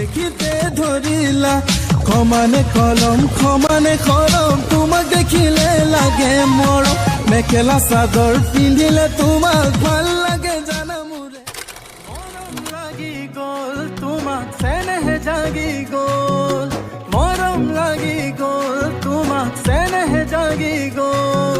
দেখিতে ধৰিলা সমানে কলম তোমাক দেখিলে লাগে মৰম মেখেলা চাদৰ পিন্ধিলে তোমাক ভাল লাগে জানা মোৰে মৰম লাগি গ'ল তোমাক চেনেহ জাগি গ'ল মৰম লাগি গ'ল তোমাক চেনেহ জাগি গ'ল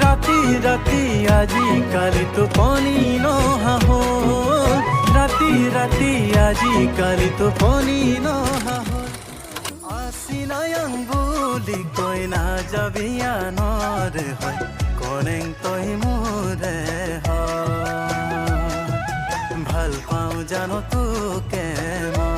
ৰাতি ৰাতি আজিকালি টোপনি নহা হ'ল ৰাতি ৰাতি আজিকালি টোপনি নহা হ'ল আছিনায়াং বুলি কৈ নাযাবি আনৰে হয় কৰেং তই মোৰে হয় ভাল পাওঁ জানো তোকে মই